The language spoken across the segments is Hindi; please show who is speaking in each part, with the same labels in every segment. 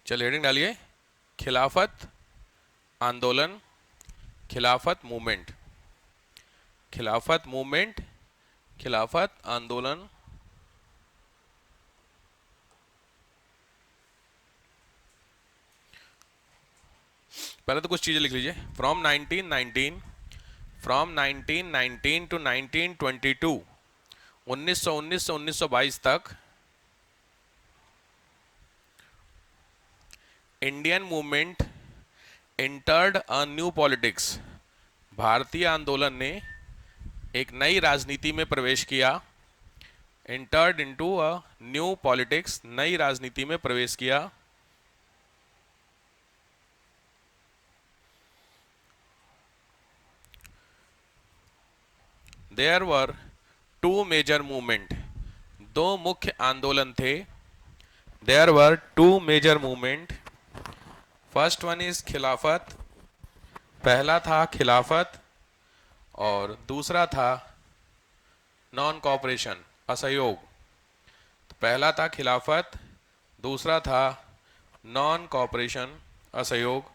Speaker 1: चलिए हेडिंग डालिए, खिलाफत आंदोलन, खिलाफत मूवमेंट, खिलाफत मूवमेंट, खिलाफत आंदोलन। पहले तो कुछ चीजें लिख लीजिए। फ्रॉम 1919 टू 1922, 1919 से 1922 तक Indian movement entered a new politics, भारतीय आंदोलन ने एक नई राजनीति में प्रवेश किया। Entered into a new politics, नई राजनीति में प्रवेश किया। There were two major movement, दो मुख्य आंदोलन थे। There were two major movement, first one is Khilafat, पहला था खिलाफत, और दूसरा था नॉन कॉपरेशन, असहयोग। तो पहला था खिलाफत, दूसरा था नॉन कॉपरेशन, असहयोग।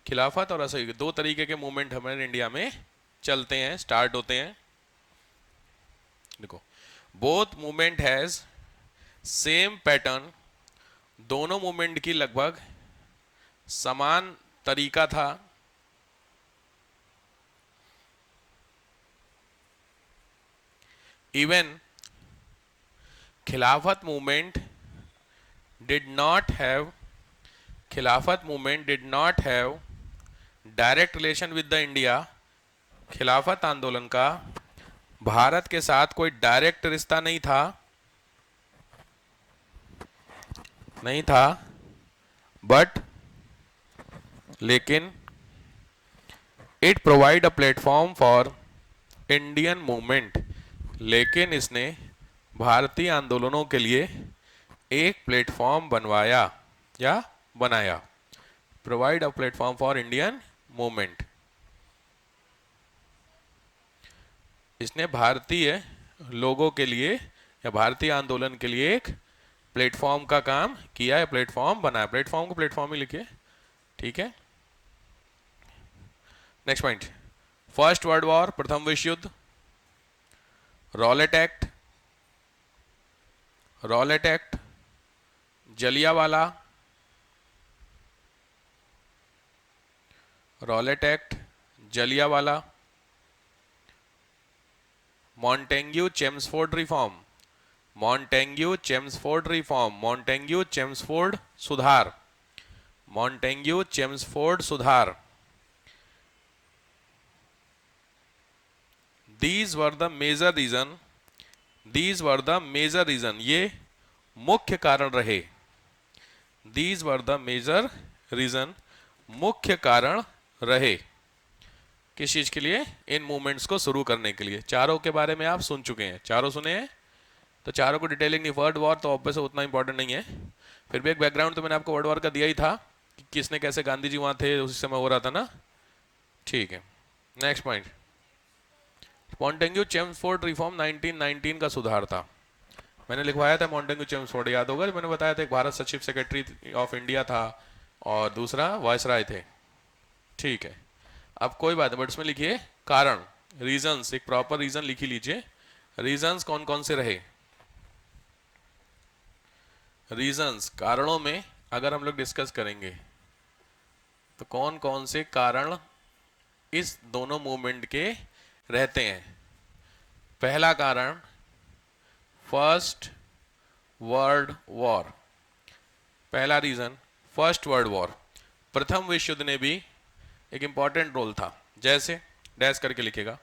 Speaker 1: खिलाफत और असहयोग, दो तरीके के मूवमेंट हमारे इंडिया में चलते हैं, स्टार्ट होते हैं। देखो, both movement has same pattern, दोनों मूवमेंट की लगभग समान तरीका था। इवन खिलाफत मूवमेंट डिड नॉट हैव, खिलाफत movement did not have direct relation with the India, खिलाफत आंदोलन का भारत के साथ कोई डायरेक्ट रिश्ता नहीं था, नहीं था। बट लेकिन it provide a platform for Indian movement, लेकिन इसने भारतीय आंदोलनों के लिए एक प्लेटफॉर्म बनवाया या बनाया। Provide a platform for Indian movement, इसने भारतीय लोगों के लिए या भारतीय आंदोलन के लिए एक प्लेटफॉर्म का काम किया है, प्लेटफॉर्म बनाया। प्लेटफॉर्म को प्लेटफॉर्म ही लिखिए, ठीक है। Next point, first world war, प्रथम विश्व युद्ध, Rowlatt act, Rowlatt act, Jallianwala, Rowlatt act, Jallianwala, Montagu Chelmsford reform, Montagu Chelmsford reform, Montagu Chelmsford सुधार, मॉन्टेग्यू चेम्सफोर्ड सुधार। These were the major reason, these were the major reason, ये मुख्य कारण रहे। These were the major reason, मुख्य कारण रहे किस चीज के लिए? इन मूवमेंट्स को शुरू करने के लिए। चारों के बारे में आप सुन चुके हैं, चारों सुने हैं, तो चारों को डिटेलिंग नहीं। वर्ल्ड वॉर तो ऑब्वियस उतना इंपॉर्टेंट नहीं है, फिर भी एक बैकग्राउंड तो मैंने आपको वर्ल्ड वॉर का दिया ही था कि किसने कैसे, गांधी जी वहां थे उसी समय हो रहा था ना, ठीक है। Next point, Montagu Chelmsford reform 1919 का सुधार था। मैंने लिखवाया था मॉन्टेग्यू चेम्सफोर्ड, याद होगा, मैंने बताया था एक भारत सचिव सेक्रेटरी ऑफ इंडिया था और दूसरा वायसराय थे, ठीक है। अब कोई बात नहीं, बट इसमें लिखिए कारण, रीजंस, एक प्रॉपर रीजन लिख ही लीजिए। रीजंस कौन कौन से रहे? रीजंस, कारणों में अगर हम लोग डिस्कस करेंगे तो कौन कौन से कारण इस दोनों मूवमेंट के रहते हैं? पहला कारण, फर्स्ट वर्ल्ड वॉर, पहला रीजन फर्स्ट वर्ल्ड वॉर, प्रथम विश्व युद्ध ने भी एक इंपॉर्टेंट रोल था। जैसे डैश करके लिखेगा,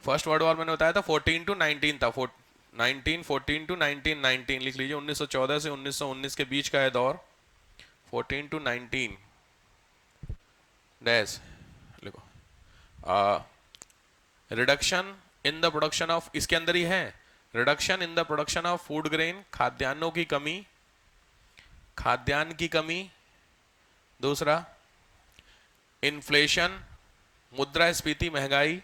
Speaker 1: फर्स्ट वर्ल्ड वॉर मैंने बताया था 14 टू 19 था, 1914 टू 1919 लिख लीजिए, 1914 से 1919 के बीच का है दौर, 14 टू 19 डैश लिखो। Reduction in the production of, इसके अंदर ही है, reduction in the production of food grain, खाद्यान्नों की कमी, खाद्यान्न की कमी। दूसरा, इन्फ्लेशन, मुद्रास्फीति, महंगाई।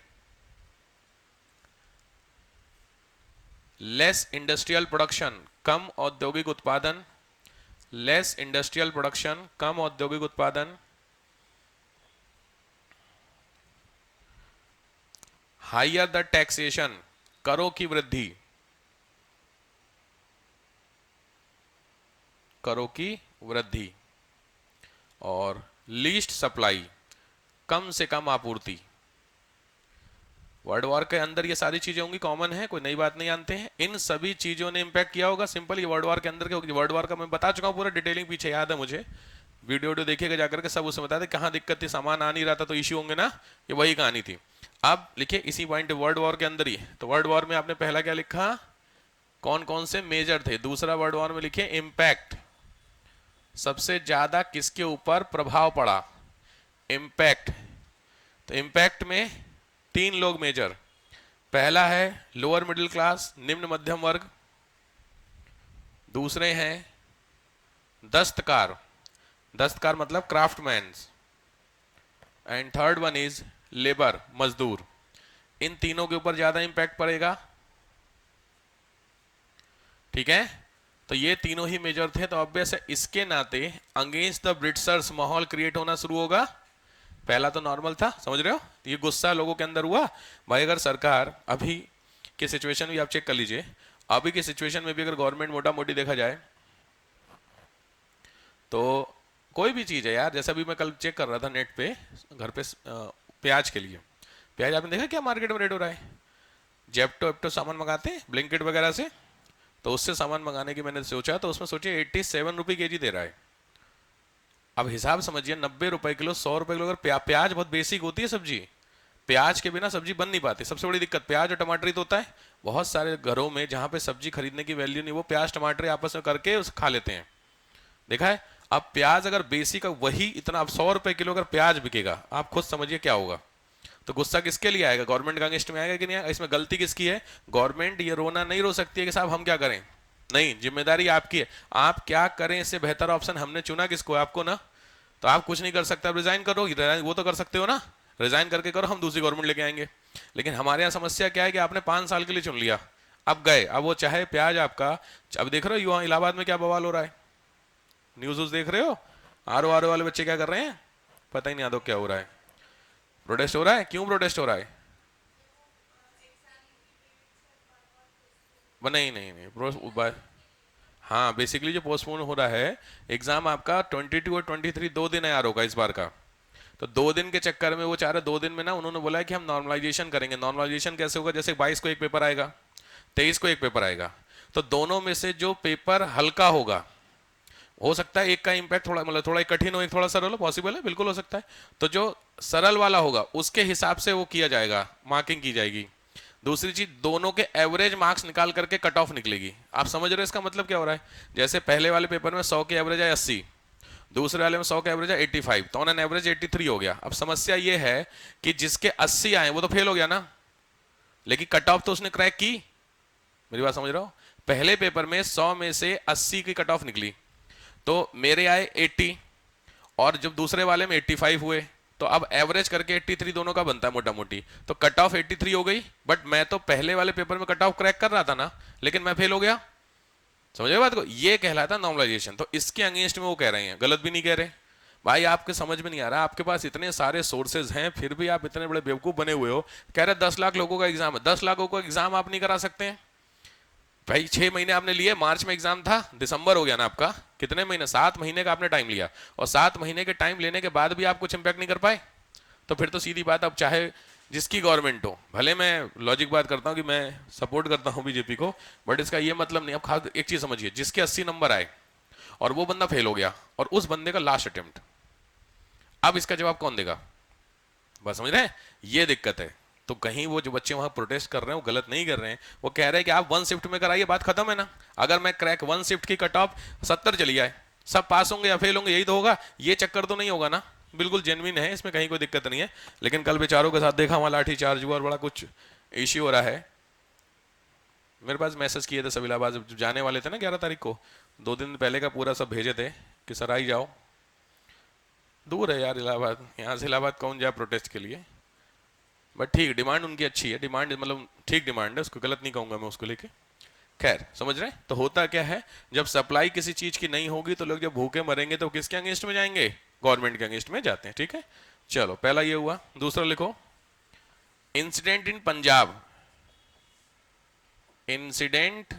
Speaker 1: लेस इंडस्ट्रियल प्रोडक्शन, कम औद्योगिक उत्पादन। लेस इंडस्ट्रियल प्रोडक्शन, कम औद्योगिक उत्पादन, हायर द टैक्सेशन, करों की वृद्धि, करों की वृद्धि, और लीस्ट सप्लाई, कम से कम आपूर्ति। वर्ल्ड वॉर के अंदर ये सारी चीजें होंगी, कॉमन है, कोई नई बात नहीं जानते हैं। इन सभी चीजों ने इंपैक्ट किया होगा। सिंपल, ये वर्ल्ड वॉर के अंदर के होगी। वर्ल्ड वॉर का मैं बता चुका हूँ पूरा डिटेलिंग, पीछे याद है मुझे, वीडियो देखिएगा जाकर के, सब उसमें बता दे कहाँ दिक्कत थी, सामान आ नहीं रहा था तो इश्यू होंगे ना, ये वही कहानी थी। अब लिखिए इसी पॉइंट वर्ल्ड वॉर के अंदर ही, तो वर्ल्ड वॉर में आपने पहला क्या लिखा, कौन कौन से मेजर थे। दूसरा वर्ल्ड वॉर में लिखिए इंपैक्ट, सबसे ज्यादा किसके ऊपर प्रभाव पड़ा, इंपैक्ट। तो इंपैक्ट में 3 लोग मेजर, पहला है लोअर मिडिल क्लास, निम्न मध्यम वर्ग, दूसरे हैं दस्तकार, दस्तकार मतलब craftmans, and third one is labour, मजदूर। इन तीनों के ऊपर ज्यादा इंपैक्ट पड़ेगा, ठीक है। तो ये तीनों ही मेजर थे, तो ऑब्वियस है इसके नाते अगेंस्ट द ब्रिटिशर्स माहौल क्रिएट होना शुरू होगा। पहला तो नॉर्मल था, समझ रहे हो, ये गुस्सा लोगों के अंदर हुआ। भाई अगर सरकार अभी की सिचुएशन भी आप चेक कर लीजिए, अभी की सिचुएशन में भी अगर गवर्नमेंट मोटा मोटी देखा जाए तो कोई भी चीज़ है यार, जैसा भी मैं कल चेक कर रहा था नेट पे घर पे, प्याज के लिए, प्याज आपने देखा क्या मार्केट में रेट हो रहा है। जेप्टो एप्टो सामान मंगाते हैं ब्लिंकिट वगैरह से, तो उससे सामान मंगाने की मैंने सोचा, तो उसमें सोचिए 87 रुपये के जी दे रहा है। अब हिसाब समझिए, 90 रुपए किलो, 100 रुपए किलो। अगर प्याज बहुत बेसिक होती है सब्जी, प्याज के बिना सब्जी बन नहीं पाती। सबसे बड़ी दिक्कत प्याज और टमाटर ही तो होता है। बहुत सारे घरों में जहां पे सब्जी खरीदने की वैल्यू नहीं, वो प्याज टमाटर आपस में करके उसे खा लेते हैं, देखा है। अब प्याज अगर बेसिक वही इतना, अब 100 रुपए किलो अगर प्याज बिकेगा, आप खुद समझिए क्या होगा। तो गुस्सा किसके लिए आएगा, गवर्नमेंट का अगेंस्ट में आएगा कि नहीं आएगा। इसमें गलती किसकी है, गवर्नमेंट ये रोना नहीं रो सकती है कि साहब हम क्या करें, नहीं, जिम्मेदारी आपकी है। आप क्या करें, इससे बेहतर ऑप्शन हमने चुना किसको, आपको ना। तो आप कुछ नहीं कर सकते, आप रिजाइन करो, वो तो कर सकते हो ना, रिजाइन करके करो, हम दूसरी गवर्नमेंट लेके आएंगे। लेकिन हमारे यहाँ समस्या क्या है कि आपने 5 साल के लिए चुन लिया, अब गए, अब वो चाहे प्याज आपका, अब देख रहे हो युवा इलाहाबाद में क्या बवाल हो रहा है, न्यूज देख रहे हो, आर वाले बच्चे क्या कर रहे हैं, पता ही नहीं आता क्या हो रहा है, प्रोटेस्ट हो रहा है। क्यों प्रोटेस्ट हो रहा है, नहीं नहीं नहीं, हाँ बेसिकली जो पोस्टपोन हो रहा है एग्जाम आपका 22 और 23 2 दिन है यार होगा इस बार का। तो 2 दिन के चक्कर में वो चाह रहे, 2 दिन में ना उन्होंने बोला है कि हम नॉर्मलाइजेशन करेंगे। नॉर्मलाइजेशन कैसे होगा, जैसे 22 को एक पेपर आएगा, 23 को एक पेपर आएगा, तो दोनों में से जो पेपर हल्का होगा, हो सकता है एक का इंपैक्ट थोड़ा, मतलब थोड़ा कठिन हो, एक थोड़ा सरल हो, पॉसिबल है, बिल्कुल हो सकता है। तो जो सरल वाला होगा उसके हिसाब से वो किया जाएगा, मार्किंग की जाएगी। दूसरी चीज, दोनों के एवरेज मार्क्स निकाल करके कट ऑफ निकलेगी। आप समझ रहे हो इसका मतलब क्या हो रहा है, जैसे पहले वाले पेपर में 100 के एवरेज है 80, दूसरे वाले में 100 का एवरेज है 85, तो ऑन एन एवरेज 83 हो गया। अब समस्या ये है कि जिसके 80 आए वो तो फेल हो गया ना, लेकिन कट ऑफ तो उसने क्रैक की। मेरी बात समझ रहे हो, पहले पेपर में 100 में से 80 की कट ऑफ निकली, तो मेरे आए 80, और जब दूसरे वाले में 85 हुए, तो अब एवरेज करके 83 दोनों का बनता है मोटा मोटी, तो कट ऑफ 83 हो गई। बट मैं तो पहले वाले पेपर में कट ऑफ क्रैक कर रहा था ना, लेकिन मैं फेल हो गया। समझ बात को, ये कहलाता नॉर्मलाइजेशन। तो इसके अगेंस्ट में वो कह रहे हैं, गलत भी नहीं कह रहे। भाई आपके समझ में नहीं आ रहा, आपके पास इतने सारे सोर्सेज हैं, फिर भी आप इतने बड़े बेवकूफ बने हुए हो। कह रहे 10 लाख लोगों का एग्जाम है, 10 लाखों का एग्जाम आप नहीं करा सकते हैं। भाई 6 महीने आपने लिए, मार्च में एग्जाम था, दिसंबर हो गया ना आपका, कितने महीने, 7 महीने का आपने टाइम लिया, और 7 महीने के टाइम लेने के बाद भी आप कुछ इंपैक्ट नहीं कर पाए। तो फिर तो सीधी बात, अब चाहे जिसकी गवर्नमेंट हो, भले मैं लॉजिक बात करता हूं कि मैं सपोर्ट करता हूं बीजेपी को, बट इसका ये मतलब नहीं। अब खास एक चीज समझिए, जिसके 80 नंबर आए और वो बंदा फेल हो गया, और उस बंदे का लास्ट अटेम्प्ट, अब इसका जवाब कौन देगा, बस समझ रहे हैं, ये दिक्कत है। तो कहीं वो जो बच्चे वहां प्रोटेस्ट कर रहे हैं वो गलत नहीं कर रहे हैं, वो कह रहे हैं कि आप 1 शिफ्ट में कराइए, बात खत्म है ना। अगर मैं क्रैक 1 शिफ्ट की कट ऑफ 70 चली जाए, सब पास होंगे या फेल होंगे, यही तो होगा, ये चक्कर तो नहीं होगा ना। बिल्कुल जेन्युइन है, इसमें कहीं कोई दिक्कत नहीं है। लेकिन कल बेचारों के साथ देखा वहां लाठी चार्ज हुआ और बड़ा कुछ इश्यू हो रहा है। मेरे पास मैसेज किए थे सब इलाहाबाद जब जाने वाले थे ना 11 तारीख को, 2 दिन पहले का पूरा सब भेजे थे कि सर आई जाओ। दूर है यार इलाहाबाद, यहाँ से इलाहाबाद कौन जाए प्रोटेस्ट के लिए। बट ठीक, डिमांड उनकी अच्छी है, डिमांड मतलब ठीक डिमांड है, उसको गलत नहीं कहूँगा मैं उसको लेके। खैर समझ रहे हैं? तो होता क्या है, जब सप्लाई किसी चीज की नहीं होगी तो लोग जब भूखे मरेंगे तो किसके अगेंस्ट में जाएंगे? गवर्नमेंट के अगेंस्ट में जाते हैं। ठीक है, चलो पहला ये हुआ। दूसरा लिखो, incident in Punjab. Incident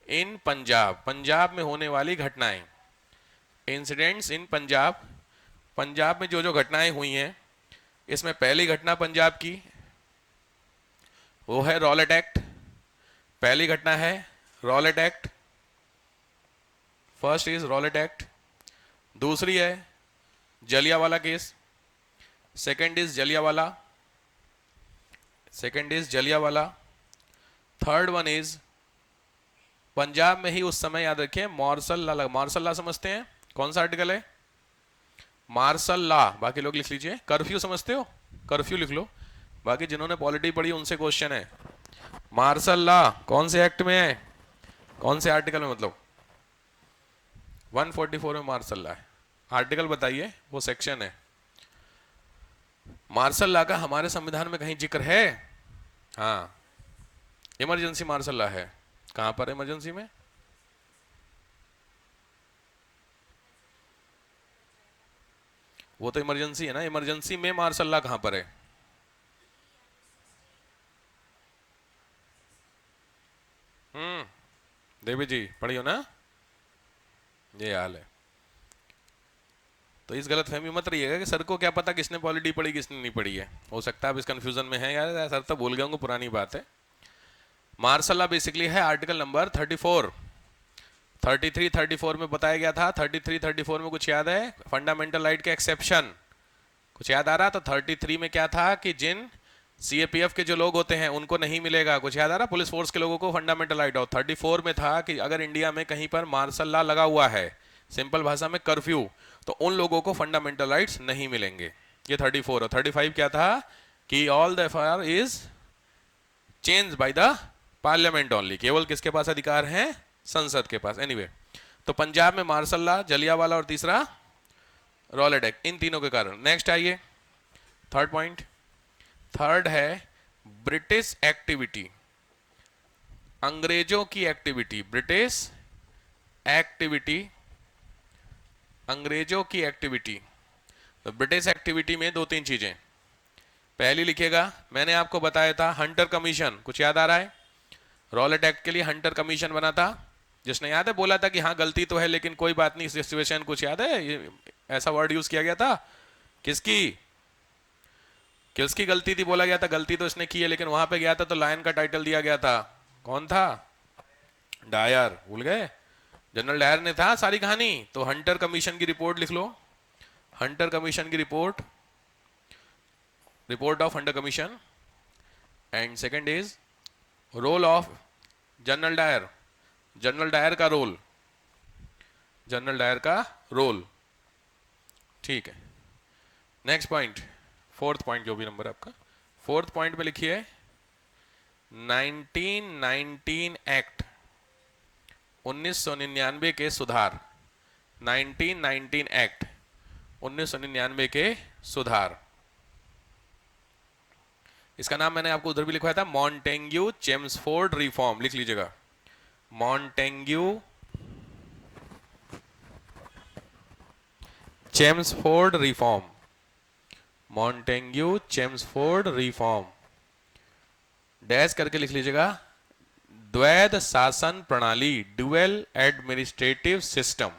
Speaker 1: in Punjab, Punjab में होने वाली घटनाएं। इंसिडेंट्स इन पंजाब, पंजाब में जो जो घटनाएं हुई हैं, इसमें पहली घटना पंजाब की वो है रॉलेट एक्ट। पहली घटना है Rowlatt act, first is Rowlatt act. दूसरी है Jallianwala case, second is Jallianwala, second is Jallianwala. Third one is Punjab में ही उस समय, याद रखिए, मार्शल लॉ। मार्शल लॉ समझते हैं? कौन सा आर्टिकल है? Martial law. बाकी लोग लिख लीजिए। कर्फ्यू समझते हो? कर्फ्यू लिख लो। बाकी जिन्होंने पॉलिटी पढ़ी उनसे क्वेश्चन है, मार्शल लॉ कौन से एक्ट में है, कौन से आर्टिकल में? मतलब 144 में मार्शल लॉ है। आर्टिकल बताइए, वो सेक्शन है। मार्शल लॉ का हमारे संविधान में कहीं जिक्र है? हाँ, इमरजेंसी मार्शल लॉ है। कहां पर इमरजेंसी में? वो तो इमरजेंसी है ना, इमरजेंसी में मार्शल लॉ कहां पर है? देवी जी पढ़ी हो ना? ये हाल है। तो इस गलत फहमी मत रहिएगा कि सर को क्या पता किसने पॉलिटी पढ़ी किसने नहीं पढ़ी है। हो सकता है आप इस कंफ्यूजन में है, यार सर तो भूल गए होंगे, पुरानी बात है। मार्शल लॉ बेसिकली है आर्टिकल नंबर 34, 33, 34 में बताया गया था। 33, 34 में कुछ याद है? फंडामेंटल राइट के एक्सेप्शन कुछ याद आ रहा? तो 33 में क्या था कि जिन सीएपीएफ के जो लोग होते हैं उनको नहीं मिलेगा। कुछ याद आ रहा? पुलिस फोर्स के लोगों को फंडामेंटल राइट। और 34 में था कि अगर इंडिया में कहीं पर मार्शल लॉ लगा हुआ है, सिंपल भाषा में कर्फ्यू, तो उन लोगों को फंडामेंटल राइट्स नहीं मिलेंगे। ये 34। और 35 क्या था कि all the FIR is change by the parliament only. केवल किसके पास अधिकार है? संसद के पास। एनीवे, तो पंजाब में मार्शल लॉ, जलियांवाला और तीसरा रॉलेट एक्ट, इन तीनों के कारण। नेक्स्ट आइए, थर्ड पॉइंट। थर्ड है ब्रिटिश एक्टिविटी, अंग्रेजों की एक्टिविटी। ब्रिटिश एक्टिविटी, अंग्रेजों की एक्टिविटी। तो ब्रिटिश एक्टिविटी में दो तीन चीजें। पहली लिखिएगा, मैंने आपको बताया था हंटर कमीशन। कुछ याद आ रहा है? रॉलेट एक्ट के लिए हंटर कमीशन बना था। जिसने याद है बोला था कि हाँ गलती तो है लेकिन कोई बात नहीं, सिचुएशन। कुछ याद है? ये ऐसा वर्ड यूज किया गया था। किसकी? किसकी गलती थी? बोला गया था गलती तो इसने की है, लेकिन वहां पे गया था तो लायन का टाइटल दिया गया था। कौन था? डायर। भूल गए? जनरल डायर ने था सारी कहानी। तो हंटर कमीशन की रिपोर्ट लिख लो। हंटर कमीशन की report, report of Hunter commission. And second is role of General Dyer, General Dyer का रोल, जनरल डायर का रोल। ठीक है, नेक्स्ट पॉइंट, फोर्थ पॉइंट, जो भी नंबर है आपका। फोर्थ पॉइंट में लिखिए 1919 एक्ट, 1999 के सुधार। 1919 एक्ट, 1999 के सुधार। इसका नाम मैंने आपको उधर भी लिखवाया था, मॉन्टेग्यू चेम्सफोर्ड रिफॉर्म। लिख लीजिएगा, Montagu Chelmsford reform, Montagu Chelmsford reform. Dash करके लिख लीजिएगा, द्वैध शासन प्रणाली, ड्यूअल एडमिनिस्ट्रेटिव सिस्टम।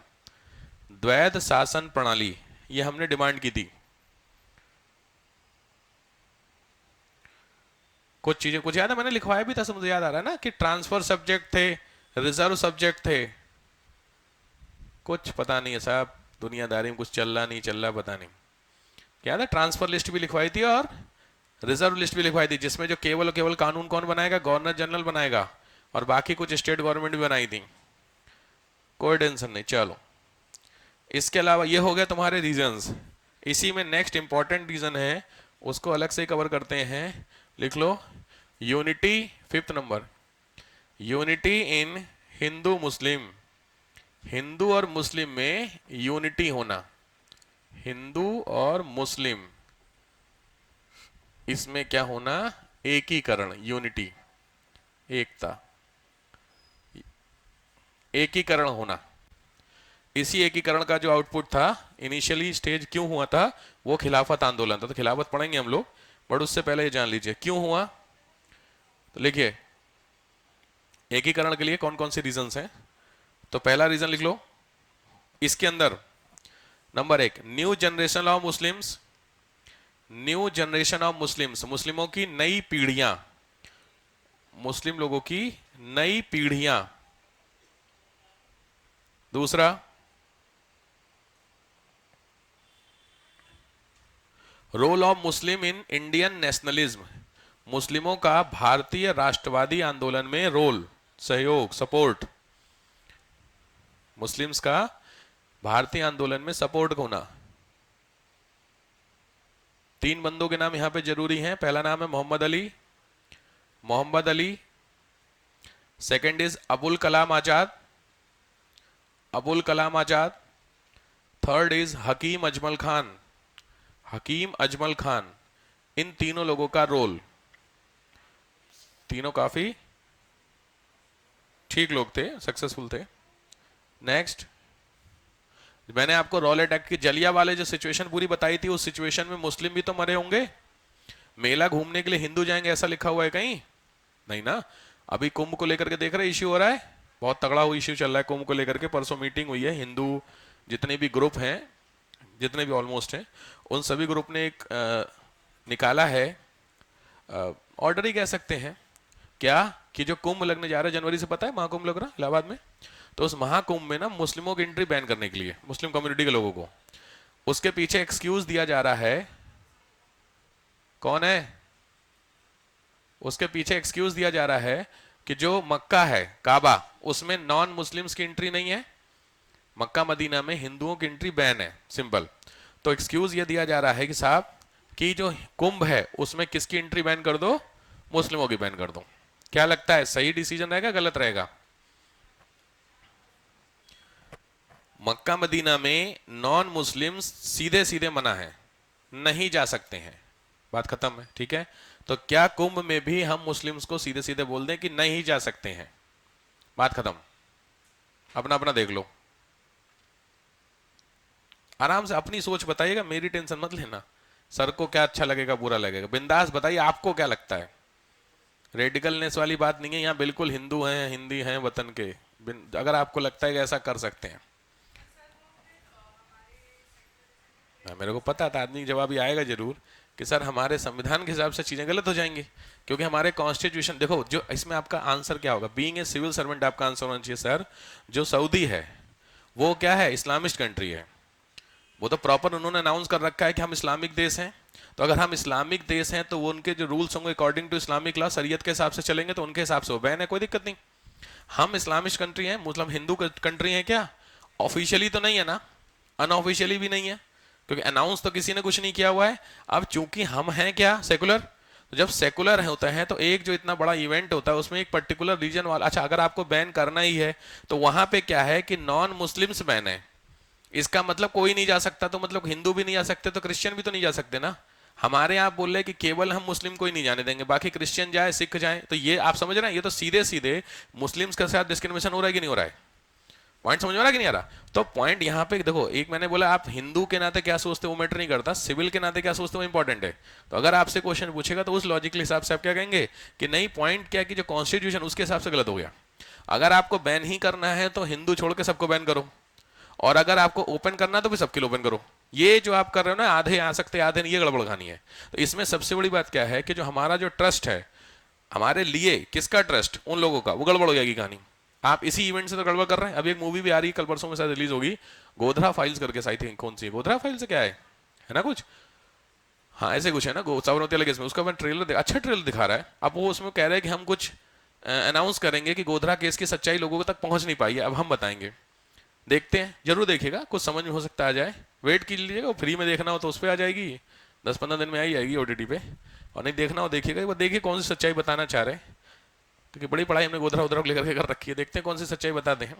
Speaker 1: द्वैध शासन प्रणाली, ये हमने डिमांड की थी। कुछ चीजें कुछ याद है, मैंने लिखवाया भी था, मुझे याद आ रहा है ना, कि ट्रांसफर सब्जेक्ट थे, रिजर्व सब्जेक्ट थे। कुछ पता नहीं है साहब, दुनियादारी में कुछ चल रहा नहीं चल रहा पता नहीं। क्या था? ट्रांसफर लिस्ट भी लिखवाई थी और रिजर्व लिस्ट भी लिखवाई थी, जिसमें जो केवल और केवल कानून कौन बनाएगा? गवर्नर जनरल बनाएगा। और बाकी कुछ स्टेट गवर्नमेंट भी बनाई थी। कोई टेंशन नहीं, चलो। इसके अलावा ये हो गया तुम्हारे रीजंस। इसी में नेक्स्ट इंपॉर्टेंट रीजन है, उसको अलग से कवर करते हैं। लिख लो, unity, fifth number, unity in Hindu Muslim. हिंदू और मुस्लिम में यूनिटी होना, हिंदू और मुस्लिम इसमें क्या होना? एकीकरण, यूनिटी, एकता। एकीकरण होना। इसी एकीकरण का जो आउटपुट था, इनिशियली स्टेज क्यों हुआ था, वो खिलाफत आंदोलन था। तो खिलाफत पढ़ेंगे हम लोग, बट उससे पहले ये जान लीजिए क्यों हुआ। तो लिखिए एकीकरण के लिए कौन कौन से रीजंस हैं। तो पहला रीजन लिख लो इसके अंदर, number 1, new generation of Muslims. New generation of Muslims, मुस्लिमों की नई पीढ़ियां, मुस्लिम लोगों की नई पीढ़ियां। दूसरा, role of Muslim in Indian nationalism, मुस्लिमों का भारतीय राष्ट्रवादी आंदोलन में रोल, सहयोग, सपोर्ट, मुस्लिम्स का भारतीय आंदोलन में सपोर्ट होना। 3 बंदों के नाम यहां पे जरूरी हैं। पहला नाम है Mohammad Ali, Mohammad Ali. Second is Abul Kalam Azad, Abul Kalam Azad. Third is Hakim Ajmal Khan, Hakim Ajmal Khan. इन तीनों लोगों का रोल, तीनों काफी ठीक लोग थे, सक्सेसफुल थे। नेक्स्ट, मैंने आपको रॉलेट एक्ट की जलिया वाले जो सिचुएशन पूरी बताई थी, उस सिचुएशन में मुस्लिम भी तो मरे होंगे। मेला घूमने के लिए हिंदू जाएंगे ऐसा लिखा हुआ है कहीं? नहीं ना। अभी कुंभ को लेकर के देख रहे इश्यू हो रहा है, बहुत तगड़ा इश्यू चल रहा है कुंभ को लेकर के। परसों मीटिंग हुई है, हिंदू जितने भी ग्रुप हैं, जितने भी ऑलमोस्ट हैं, उन सभी ग्रुप ने एक निकाला है, ऑर्डर ही कह सकते हैं क्या, कि जो कुंभ लगने जा रहा है जनवरी से, पता है महाकुंभ लग रहा है इलाहाबाद में, तो उस महाकुंभ में ना मुस्लिमों की एंट्री बैन करने के लिए, मुस्लिम कम्युनिटी के लोगों को, उसके पीछे एक्सक्यूज दिया जा रहा है। कौन है? उसके पीछे एक्सक्यूज दिया जा रहा है कि जो मक्का है, काबा, उसमें नॉन मुस्लिम्स की एंट्री नहीं है। मक्का मदीना में हिंदुओं की एंट्री बैन है, सिंपल। तो एक्सक्यूज ये दिया जा रहा है कि साहब कि जो कुंभ है उसमें किसकी एंट्री बैन कर दो? मुस्लिमों की बैन कर दो। क्या लगता है सही डिसीजन रहेगा, गलत रहेगा? मक्का मदीना में नॉन मुस्लिम्स सीधे सीधे मना है, नहीं जा सकते हैं, बात खत्म है, ठीक है। तो क्या कुंभ में भी हम मुस्लिम्स को सीधे सीधे बोल दें कि नहीं जा सकते हैं? बात खत्म। अपना अपना देख लो, आराम से अपनी सोच बताइएगा, मेरी टेंशन मत लेना। सर को क्या अच्छा लगेगा बुरा लगेगा, बिंदास बताइए आपको क्या लगता है। रेडिकलनेस वाली बात नहीं है यहाँ, बिल्कुल हिंदू हैं, हिंदी हैं वतन के। अगर आपको लगता है कि ऐसा कर सकते हैं, मेरे को पता था आदमी जवाब ही आएगा जरूर कि सर हमारे संविधान के हिसाब से चीजें गलत हो जाएंगी, क्योंकि हमारे कॉन्स्टिट्यूशन, देखो जो इसमें आपका आंसर क्या होगा, बीइंग ए सिविल सर्वेंट आपका आंसर होना चाहिए सर, जो सऊदी है वो क्या है, इस्लामिस्ट कंट्री है। वो तो प्रॉपर उन्होंने अनाउंस कर रखा है कि हम इस्लामिक देश हैं। तो अगर हम इस्लामिक देश हैं तो वो उनके जो रूल्स होंगे अकॉर्डिंग टू इस्लामिक लॉ, शरीयत के हिसाब से चलेंगे, तो उनके हिसाब से वो बैन है, कोई दिक्कत नहीं। हम इस्लामिक कंट्री हैं, मुस्लिम हिंदू कंट्री हैं क्या? ऑफिशियली तो नहीं है ना, अनऑफिशियली भी नहीं है, क्योंकि अनाउंस तो किसी ने कुछ नहीं किया हुआ है। अब चूंकि हम हैं क्या, सेकुलर, तो जब सेकुलर होता है तो एक जो इतना बड़ा इवेंट होता है उसमें एक पर्टिकुलर रीजन वाला, अच्छा अगर आपको बैन करना ही है तो वहां पे क्या है कि नॉन मुस्लिम्स बैन है, इसका मतलब कोई नहीं जा सकता, तो मतलब हिंदू भी नहीं जा सकते तो क्रिश्चियन भी तो नहीं जा सकते ना। हमारे यहाँ बोल रहे कि केवल हम मुस्लिम को ही नहीं जाने देंगे, बाकी क्रिश्चियन जाए, सिख जाए, तो ये आप समझ रहे हैं, ये तो सीधे सीधे मुस्लिम्स के साथ डिस्क्रिमिनेशन हो रहा है कि नहीं हो रहा है? पॉइंट समझ में आ रहा कि नहीं आ रहा? तो पॉइंट यहाँ पे देखो, एक मैंने बोला आप हिंदू के नाते क्या सोचते हो वो मैटर नहीं करता, सिविल के नाते क्या सोचते हो इंपॉर्टेंट है। तो अगर आपसे क्वेश्चन पूछेगा तो उस लॉजिक के हिसाब से आप क्या कहेंगे कि नहीं, पॉइंट क्या कि जो कॉन्स्टिट्यूशन उसके हिसाब से गलत हो गया। अगर आपको बैन ही करना है तो हिंदू छोड़ के सबको बैन करो, और अगर आपको ओपन करना है तो फिर सबके लिए ओपन करो। ये जो आप कर रहे हो ना, आधे आ सकते आधे नहीं, ये गड़बड़ कहानी है। तो इसमें सबसे बड़ी बात क्या है कि जो हमारा जो ट्रस्ट है, हमारे लिए किसका ट्रस्ट, उन लोगों का, वो गड़बड़ हो जाएगी कहानी। आप इसी इवेंट से तो गड़बड़ कर रहे हैं। अभी एक मूवी भी आ रही है, कल परसों में शायद रिलीज होगी, गोधरा फाइल्स करके, आई थिंक, कौन सी गोधरा फाइल से क्या है ना कुछ, हाँ ऐसे कुछ है ना, साबरमती वाले केस में। उसका मैं ट्रेलर, अच्छा ट्रेलर दिखा रहा है। अब वो उसमें कह रहे हैं कि हम कुछ अनाउंस करेंगे कि गोधरा केस की सच्चाई लोगों तक पहुंच नहीं पाई है, अब हम बताएंगे। देखते हैं, जरूर देखिएगा, कुछ समझ में हो सकता आ जाए, वेट कीजिएगा। फ्री में देखना हो तो उस पर आ जाएगी, 10-15 दिन में आ ही जाएगी ओटीटी पे, और नहीं देखना हो देखिएगा। वो देखिए कौन सी सच्चाई बताना चाह रहे हैं, क्योंकि बड़ी पढ़ाई हमने गोधरा उधरा लेकर के कर रखी है, देखते हैं कौन सी सच्चाई बताते हैं।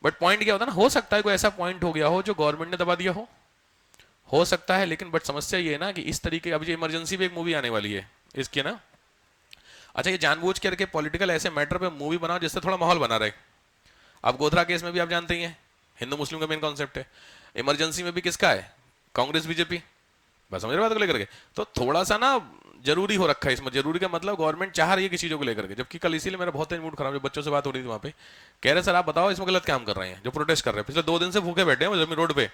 Speaker 1: बट पॉइंट क्या होता है ना, हो सकता है कोई ऐसा पॉइंट हो गया हो जो गवर्नमेंट ने दबा दिया हो सकता है, लेकिन बट समस्या ये है ना कि इस तरीके, अब ये इमरजेंसी पे एक मूवी आने वाली है इसकी ना, अच्छा ये जानबूझ करके पॉलिटिकल ऐसे मैटर पे मूवी बनाओ जिससे थोड़ा माहौल बना रहे। अब गोधरा केस में भी आप जानते ही हैं हिंदू मुस्लिम का मेन कॉन्सेप्ट है। इमरजेंसी में भी किसका है, कांग्रेस बीजेपी। बस समझ रहे बात को लेकर के। तो थोड़ा सा ना जरूरी हो रखा है इसमें, जरूरी का मतलब गवर्नमेंट चाह रही है कि चीजों को लेकर के। जबकि कल इसीलिए मेरा बहुत तेज मूड खराब, जब बच्चों से बात हो रही थी वहां पे, कह रहे सर आप बताओ इसमें गलत काम कर रहे हैं जो प्रोटेस्ट कर रहे हैं, पिछले 2 दिन से भूखे बैठे हैं जमीन रोड पे,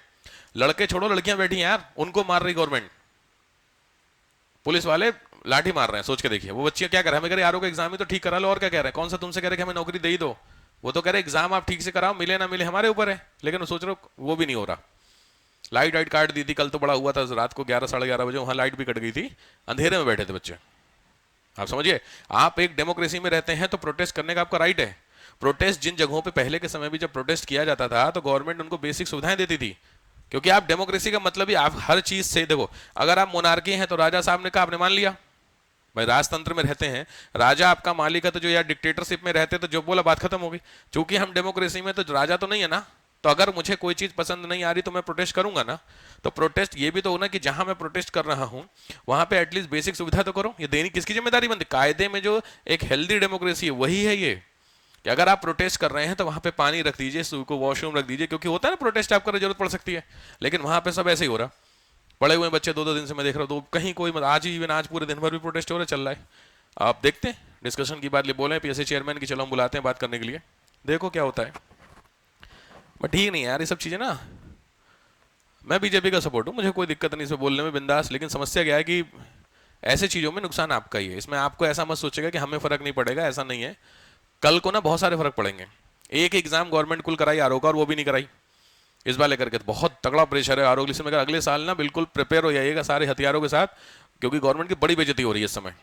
Speaker 1: लड़के छोड़ो लड़कियां बैठी हैं यार, उनको मार रही गवर्नमेंट, पुलिस वाले लाठी मार रहे हैं। सोच के देखिए वो बच्चियां क्या कर रहे हैं, हमें कह रहे आरओ का एग्जाम ही तो ठीक करा लो, और क्या कह रहे हैं, कौन सा तुमसे कह रहे कि हमें नौकरी दे ही दो, वो तो कह रहे एग्जाम आप ठीक से कराओ, मिले ना मिले हमारे ऊपर है। लेकिन वो सोच रहे हो वो भी नहीं हो रहा। लाइट वाइट काट दी थी, कल तो बड़ा हुआ था रात को 11 साढ़े 11 बजे वहां लाइट भी कट गई थी, अंधेरे में बैठे थे बच्चे। आप समझिए, आप एक डेमोक्रेसी में रहते हैं तो प्रोटेस्ट करने का आपका राइट है। प्रोटेस्ट जिन जगहों पे पहले के समय भी जब प्रोटेस्ट किया जाता था तो गवर्नमेंट उनको बेसिक सुविधाएं देती थी, क्योंकि आप डेमोक्रेसी का मतलब ही आप हर चीज से देखो, अगर आप मोनार्की हैं तो राजा साहब ने कहा आपने मान लिया, भाई राजतंत्र में रहते हैं, राजा आपका मालिक है, तो जो या डिक्टेटरशिप में रहते तो जो बोला बात खत्म होगी। चूंकि हम डेमोक्रेसी में तो राजा तो नहीं है ना, तो अगर मुझे कोई चीज पसंद नहीं आ रही तो मैं प्रोटेस्ट करूंगा ना। तो प्रोटेस्ट ये भी तो होना कि जहां मैं प्रोटेस्ट कर रहा हूं वहां पे एटलीस्ट बेसिक सुविधा तो करो। ये देनी किसकी जिम्मेदारी बनती, कायदे में जो एक हेल्दी डेमोक्रेसी है वही है ये, कि अगर आप प्रोटेस्ट कर रहे हैं तो वहां पे पानी रख दीजिए, को वॉशरूम रख दीजिए, क्योंकि होता है ना प्रोटेस्ट आपको जरूरत पड़ सकती है। लेकिन वहां पे सब ऐसे ही हो रहा, पड़े हुए बच्चे 2-2 दिन से मैं देख रहा हूँ, तो कहीं कोई आज ही इवन आज पूरे दिन भर भी प्रोटेस्ट हो रहा चल रहा है। आप देखते हैं डिस्कशन की बात बोले पीएससी चेयरमैन की, चलो हम बुलाते हैं बात करने के लिए, देखो क्या होता है। बट ठीक नहीं यार ये सब चीजें ना, मैं बीजेपी का सपोर्ट हूँ, मुझे कोई दिक्कत नहीं इसमें बोलने में, बिंदास। लेकिन समस्या क्या है कि ऐसे चीजों में नुकसान आपका ही है, इसमें आपको ऐसा मत सोचेगा कि हमें फर्क नहीं पड़ेगा, ऐसा नहीं है। कल को ना बहुत सारे फर्क पड़ेंगे। एक एग्जाम गवर्नमेंट कुल कराई आरओ का और वो भी नहीं कराई इस बार लेकर के, तो बहुत तगड़ा प्रेशर है आरओ के। अगले साल ना बिल्कुल प्रिपेयर हो जाइएगा सारे हथियारों के साथ, क्योंकि गवर्नमेंट की बड़ी बेइज्जती हो रही है इस समय,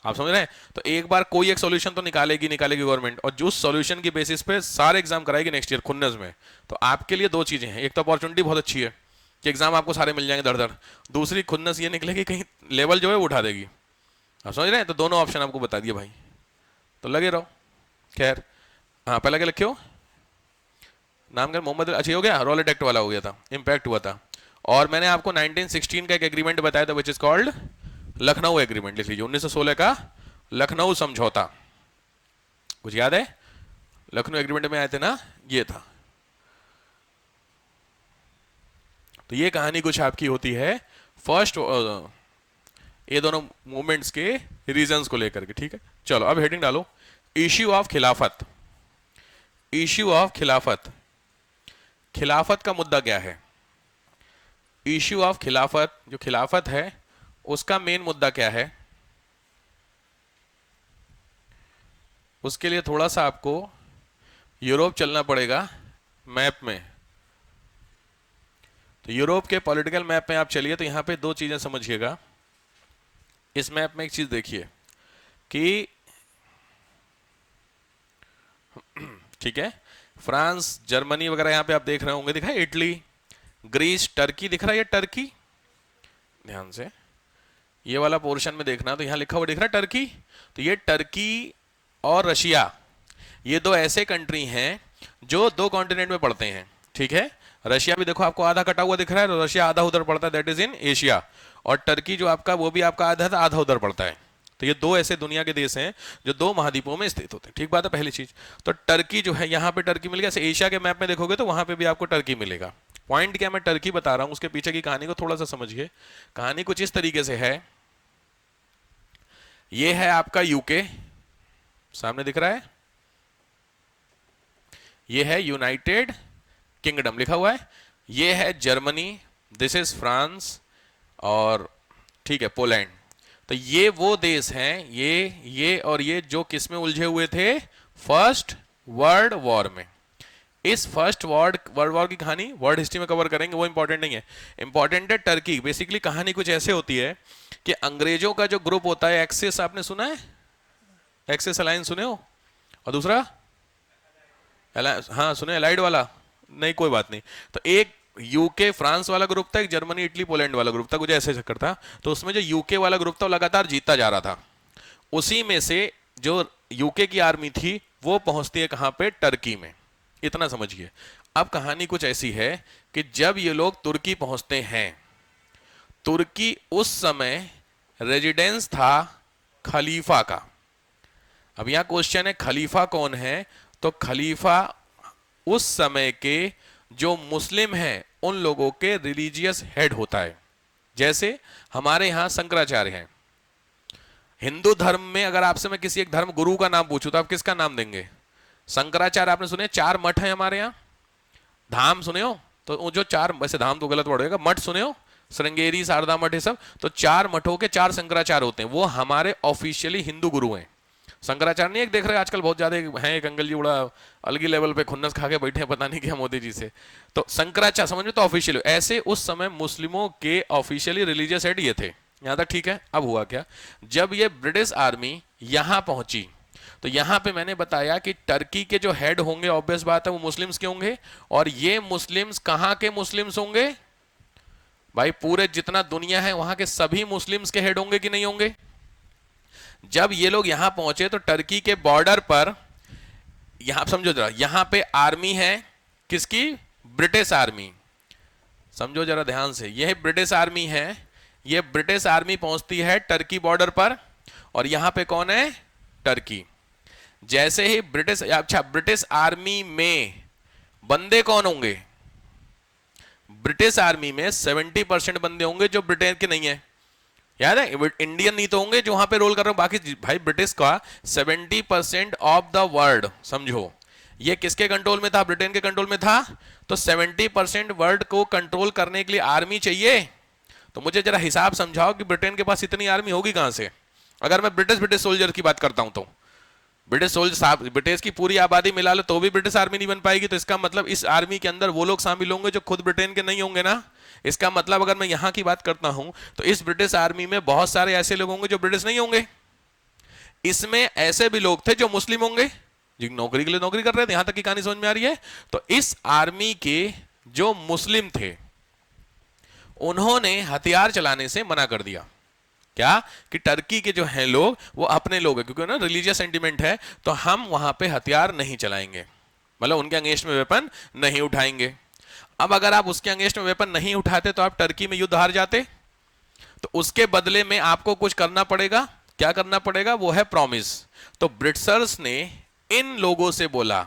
Speaker 1: आप समझ रहे हैं। तो एक बार कोई एक सॉल्यूशन तो निकालेगी गवर्नमेंट, और जो सॉल्यूशन की बेसिस पे सारे एग्जाम कराएगी नेक्स्ट ईयर खुन्नस में। तो आपके लिए 2 चीजें हैं, एक तो अपॉर्चुनिटी बहुत अच्छी है कि एग्जाम आपको सारे मिल जाएंगे धड़ धड़, दूसरी खुन्नस ये निकलेगी कहीं लेवल जो है वो उठा देगी, आप समझ रहे हैं। तो दोनों ऑप्शन आपको बता दिए भाई, तो लगे रहो। खैर हाँ, पहला क्या लिखे हो नाम, क्या मोहम्मद, अच्छा हो गया, रॉलेट एक्ट वाला हो गया था, इम्पैक्ट हुआ था। और मैंने आपको 1916 का एक एग्रीमेंट बताया था which is called Lucknow agreement, लिख लीजिए 1916 का लखनऊ समझौता। कुछ याद है, लखनऊ एग्रीमेंट में आए थे ना, ये था। तो ये कहानी कुछ आपकी होती है फर्स्ट ये दोनों मूवमेंट्स के रीजंस को लेकर के, ठीक है। चलो अब हेडिंग डालो, इश्यू ऑफ खिलाफत। इश्यू ऑफ खिलाफत, खिलाफत का मुद्दा क्या है। इश्यू ऑफ खिलाफत, जो खिलाफत है उसका मेन मुद्दा क्या है। उसके लिए थोड़ा सा आपको यूरोप चलना पड़ेगा मैप में। तो यूरोप के पॉलिटिकल मैप में आप चलिए, तो यहां पे 2 चीजें समझिएगा। इस मैप में एक चीज देखिए कि ठीक है, फ्रांस, जर्मनी वगैरह यहां पे आप देख रहे होंगे, दिखा है इटली, ग्रीस, टर्की दिख रहा है, ये टर्की, ध्यान से ये वाला पोर्शन में देखना, तो यहां लिखा हुआ दिख रहा है टर्की। तो ये टर्की और रशिया, ये 2 ऐसे कंट्री हैं जो 2 कॉन्टिनेंट में पड़ते हैं, ठीक है। रशिया भी देखो आपको आधा कटा हुआ दिख रहा है, तो रशिया आधा उधर पड़ता है, दैट इज इन एशिया। और टर्की जो आपका वो भी आपका आधा उधर पड़ता है। तो ये 2 ऐसे दुनिया के देश हैं जो 2 महाद्वीपों में स्थित होते हैं, ठीक बात है। पहली चीज तो टर्की जो है, यहाँ पे टर्की मिल गया, एशिया के मैप में देखोगे तो वहां पे भी आपको टर्की मिलेगा। पॉइंट क्या मैं टर्की बता रहा हूं, उसके पीछे की कहानी को थोड़ा सा समझिए। कहानी कुछ इस तरीके से है, ये है आपका यूके, सामने दिख रहा है, ये है यूनाइटेड किंगडम लिखा हुआ है, ये है जर्मनी, दिस इज फ्रांस, और ठीक है पोलैंड। तो ये वो देश हैं, ये और ये जो किस में उलझे हुए थे, फर्स्ट वर्ल्ड वॉर में। इस फर्स्ट वर्ल्ड वॉर की कहानी वर्ल्ड हिस्ट्री में कवर करेंगे, वो इंपॉर्टेंट नहीं है, इंपॉर्टेंट है टर्की। बेसिकली कहानी कुछ ऐसे होती है कि अंग्रेजों का जो ग्रुप होता है एक्सिस, आपने सुना है, एक्सिस अलायंस सुने हो, और दूसरा हाँ सुने, अलाइड वाला नहीं, कोई बात नहीं। तो एक यूके फ्रांस वाला ग्रुप था, एक जर्मनी इटली पोलैंड वाला ग्रुप था, कुछ ऐसे चक्कर था। तो उसमें जो यूके वाला ग्रुप था वो लगातार जीतता जा रहा था, उसी में से जो यूके की आर्मी थी वो पहुंचती है कहां पे, टर्की में, इतना समझिए। अब कहानी कुछ ऐसी है कि जब ये लोग तुर्की पहुंचते हैं, तुर्की उस समय रेजिडेंस था खलीफा का। अब यहां क्वेश्चन है खलीफा कौन है, तो खलीफा उस समय के जो मुस्लिम हैं उन लोगों के रिलीजियस हेड होता है। जैसे हमारे यहां शंकराचार्य हैं। हिंदू धर्म में अगर आपसे मैं किसी एक धर्म गुरु का नाम पूछूं तो आप किसका नाम देंगे? शंकराचार्य। आपने सुने 4 मठ हैं हमारे यहाँ, धाम सुने हो? तो वो जो 4, वैसे धाम तो गलत वर्ड होगा, मठ सुने हो? श्रृंगेरी, शारदा मठ, ये सब। तो 4 मठों के 4 शंकराचार्य होते हैं, वो हमारे ऑफिशियली हिंदू गुरु हैं। शंकराचार्य नहीं एक देख रहे आजकल बहुत ज्यादा हैं, एक अंकल जी बड़ा अलग ही लेवल पे खुन्नस खा के बैठे हैं, पता नहीं क्या मोदी जी से। तो शंकराचार्य समझ में, तो ऑफिशियली ऐसे उस समय मुस्लिमों के ऑफिशियली रिलीजियस हेड ये थे। यहां तक ठीक है। अब हुआ क्या, जब ये ब्रिटिश आर्मी यहां पहुंची तो यहां पे मैंने बताया कि टर्की के जो हेड होंगे ऑब्वियस बात है वो मुस्लिम्स के होंगे। और ये मुस्लिम्स कहां के मुस्लिम्स होंगे भाई? पूरे जितना दुनिया है वहां के सभी मुस्लिम्स के हेड होंगे कि नहीं होंगे? जब ये लोग यहां पहुंचे तो टर्की के बॉर्डर पर, यहां समझो जरा, यहां पे आर्मी है किसकी? British army. समझो जरा ध्यान से, यह ब्रिटिश आर्मी है। यह ब्रिटिश आर्मी पहुंचती है टर्की बॉर्डर पर, और यहां पे कौन है? टर्की। जैसे ही ब्रिटिश, अच्छा ब्रिटिश आर्मी में बंदे कौन होंगे? ब्रिटिश आर्मी में 70% बंदे होंगे जो ब्रिटेन के नहीं है। याद है? इंडियन नहीं तो होंगे जो वहां पे रोल कर रहे हो, बाकी भाई ब्रिटिश का 70% ऑफ द वर्ल्ड। समझो ये किसके कंट्रोल में था? ब्रिटेन के कंट्रोल में था। तो 70% वर्ल्ड को कंट्रोल करने के लिए आर्मी चाहिए। तो मुझे जरा हिसाब समझाओ कि ब्रिटेन के पास इतनी आर्मी होगी कहां से? अगर मैं ब्रिटिश सोल्जर की बात करता हूं तो ब्रिटिश सोल्जर, ब्रिटिश की पूरी आबादी मिला लो तो भी ब्रिटिश आर्मी नहीं बन पाएगी। तो इसका मतलब इस आर्मी के अंदर वो लोग शामिल होंगे जो खुद ब्रिटेन के नहीं होंगे ना। इसका मतलब अगर मैं यहां की बात करता हूं तो इस ब्रिटिश आर्मी में बहुत सारे ऐसे लोग होंगे जो ब्रिटिश नहीं होंगे। इसमें ऐसे भी लोग थे जो मुस्लिम होंगे, जो नौकरी के लिए नौकरी कर रहे थे। यहां तक की कहानी समझ में आ रही है? तो इस आर्मी के जो मुस्लिम थे उन्होंने हथियार चलाने से मना कर दिया। क्या? कि टर्की के जो हैं लोग वो अपने लोग हैं, क्योंकि ना रिलीजियस सेंटिमेंट है, तो हम वहां पे हथियार नहीं चलाएंगे, मतलब उनके अगेंस्ट में वेपन नहीं उठाएंगे। अब अगर आप उसके अगेंस्ट में वेपन नहीं उठाते तो आप टर्की में युद्ध हार जाते। तो उसके बदले में आपको कुछ करना पड़ेगा। क्या करना पड़ेगा? वो है प्रॉमिस। तो ब्रिटिशर्स ने इन लोगों से बोला,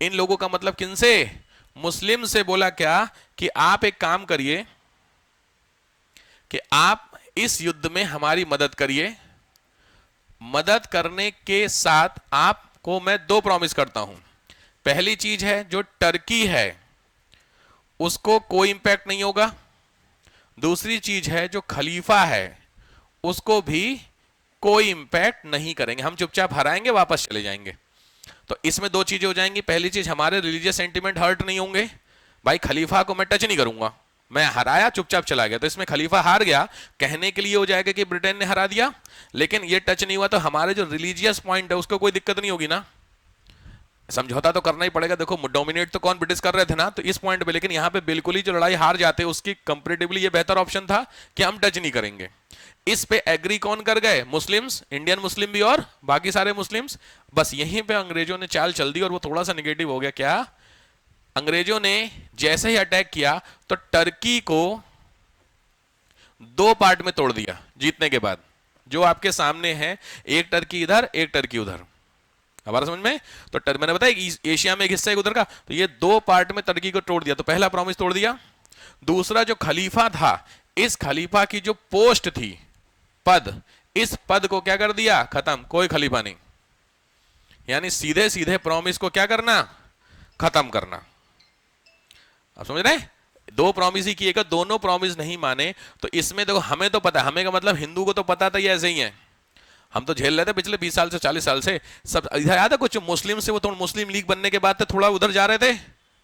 Speaker 1: इन लोगों का मतलब किनसे? मुस्लिम से बोला क्या? कि आप एक काम करिए कि आप इस युद्ध में हमारी मदद करिए। मदद करने के साथ आपको मैं 2 प्रॉमिस करता हूं। पहली चीज है, जो टर्की है उसको कोई इंपैक्ट नहीं होगा। दूसरी चीज है, जो खलीफा है उसको भी कोई इंपैक्ट नहीं करेंगे, हम चुपचाप हराएंगे, वापस चले जाएंगे। तो इसमें 2 चीजें हो जाएंगी। पहली चीज, हमारे रिलीजियस सेंटिमेंट हर्ट नहीं होंगे। भाई खलीफा को मैं टच नहीं करूंगा, मैं हराया, चुपचाप चला गया। तो इसमें खलीफा हार गया, कहने के लिए हो जाएगा कि ब्रिटेन ने हरा दिया, लेकिन ये टच नहीं हुआ। तो हमारे जो रिलीजियस पॉइंट है उसको कोई दिक्कत नहीं होगी ना। समझौता तो करना ही पड़ेगा। देखो डोमिनेट तो कौन? ब्रिटिश कर रहे थे ना, तो इस पॉइंट पे। लेकिन यहां पे बिल्कुल ही जो लड़ाई हार जाते उसकी कंपेरेटिवली ये बेहतर ऑप्शन था कि हम टच नहीं करेंगे। इस पे एग्री कौन कर गए? मुस्लिम्स, इंडियन मुस्लिम भी और बाकी सारे मुस्लिम्स। बस यहीं पे अंग्रेजों ने चाल चल दी और वो थोड़ा सा निगेटिव हो गया। क्या? अंग्रेजों ने जैसे ही अटैक किया तो टर्की को 2 पार्ट में तोड़ दिया जीतने के बाद। जो आपके सामने है, एक टर्की इधर, एक टर्की उधर। हमारा समझ में? तो मैंने बताया एशिया में एक हिस्सा है उधर का, तो ये 2 पार्ट में टर्की को तोड़ दिया। तो पहला प्रॉमिस तोड़ दिया। दूसरा, जो खलीफा था, इस खलीफा की जो पोस्ट थी, पद, इस पद को क्या कर दिया? खत्म, कोई खलीफा नहीं। यानी सीधे सीधे प्रॉमिस को क्या करना? खत्म करना। आप समझ रहे हैं? 2 प्रॉमिस ही किएगा, दोनों प्रॉमिस नहीं माने। तो इसमें देखो, हमें तो पता है, हमें का मतलब हिंदू को तो पता था ये ऐसे ही है, हम तो झेल रहे थे पिछले 20 साल से, 40 साल से। सब इधर याद है कुछ मुस्लिम से वो तो मुस्लिम लीग बनने के बाद थोड़ा उधर जा रहे थे,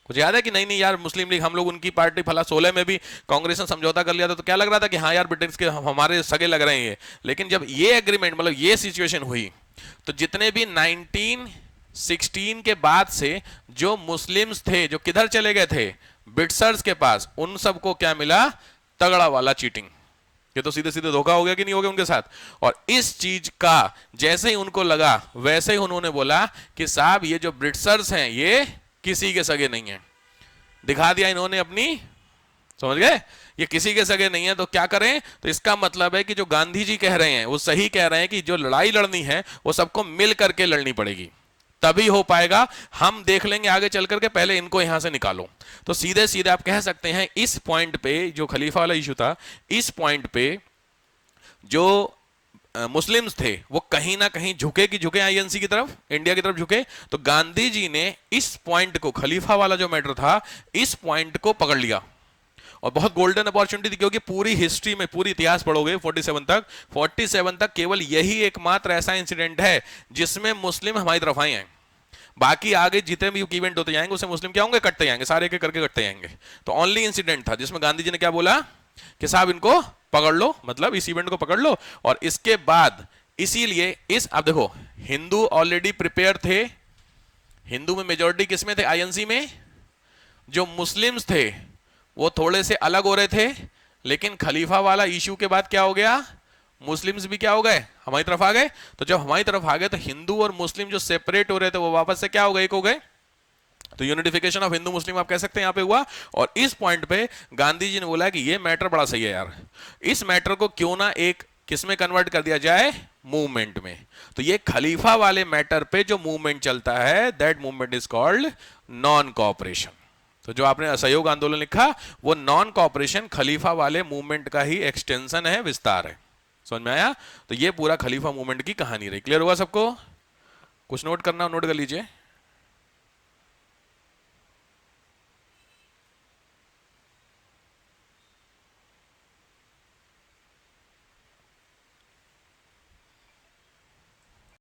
Speaker 1: कुछ याद है कि नहीं? नहीं यार, मुस्लिम लीग हम लोग उनकी पार्टी फला 16 में भी कांग्रेस ने समझौता कर लिया था, तो क्या लग रहा था कि हाँ यार ब्रिटिश के हमारे सगे लग रहे हैं ये। लेकिन जब ये एग्रीमेंट, मतलब ये सिचुएशन हुई, तो जितने भी 1916 के बाद से जो मुस्लिम्स थे जो किधर चले गए थे? ब्रिटिशर्स के पास। उन सबको क्या मिला? तगड़ा वाला चीटिंग। ये तो सीधे सीधे धोखा हो गया कि नहीं हो गया उनके साथ। और इस चीज का जैसे ही उनको लगा वैसे ही उन्होंने बोला कि साहब ये जो ब्रिटिशर्स हैं ये किसी के सगे नहीं है। दिखा दिया इन्होंने अपनी, समझ गए? ये किसी के सगे नहीं है, तो क्या करें? तो इसका मतलब है कि जो गांधी जी कह रहे हैं वो सही कह रहे हैं कि जो लड़ाई लड़नी है वो सबको मिल करके लड़नी पड़ेगी। तभी हो पाएगा। हम देख लेंगे आगे चल करके, पहले इनको यहां से निकालो। तो सीधे सीधे आप कह सकते हैं इस पॉइंट पे जो खलीफा वाला इशू था, इस पॉइंट पे जो मुस्लिम्स थे वो कहीं ना कहीं झुके कि झुके आईएनसी की तरफ, इंडिया की तरफ झुके। तो गांधी जी ने इस पॉइंट को, खलीफा वाला जो मैटर था, इस पॉइंट को पकड़ लिया और बहुत गोल्डन अपॉर्चुनिटी थी, क्योंकि पूरी हिस्ट्री में, पूरी इतिहास पढ़ोगे 47 तक केवल यही एकमात्र ऐसा इंसिडेंट है जिसमें मुस्लिम हमारी तरफ आए हैं। बाकी आगे जितने भी इवेंट होते जाएंगे उससे मुस्लिम क्या होंगे, कटते जाएंगे, सारे के करके कटते जाएंगे। तो ओनली इंसिडेंट था जिसमें गांधी जी ने क्या बोला कि साहब इनको पकड़ लो, मतलब इस इवेंट को पकड़ लो। और इसके बाद इसीलिए इस, अब देखो हिंदू ऑलरेडी प्रिपेयर थे, हिंदू में मेजॉरिटी किसमें थे, आईएनसी में। जो मुस्लिम्स थे वो थोड़े से अलग हो रहे थे, लेकिन खलीफा वाला इशू के बाद क्या हो गया, मुस्लिम्स भी क्या हो गए, हमारी तरफ आ गए। तो जब हमारी तरफ आ गए तो हिंदू और मुस्लिम जो सेपरेट हो रहे थे वो वापस से क्या हो गए, एक हो गए। तो यूनिफिकेशन ऑफ हिंदू मुस्लिम आप कह सकते हैं यहां पे हुआ। और इस पॉइंट पे गांधी जी ने बोला कि ये मैटर बड़ा सही है यार, इस मैटर को क्यों ना एक किसमें कन्वर्ट कर दिया जाए, मूवमेंट में। तो ये खलीफा वाले मैटर पे जो मूवमेंट चलता है, that movement is called non cooperation. तो जो आपने असहयोग आंदोलन लिखा वो नॉन कॉपरेशन खलीफा वाले मूवमेंट का ही एक्सटेंशन है, विस्तार है। समझ में आया। तो ये पूरा खलीफा मूवमेंट की कहानी रही। क्लियर हुआ सबको? कुछ नोट करना, नोट कर लीजिए।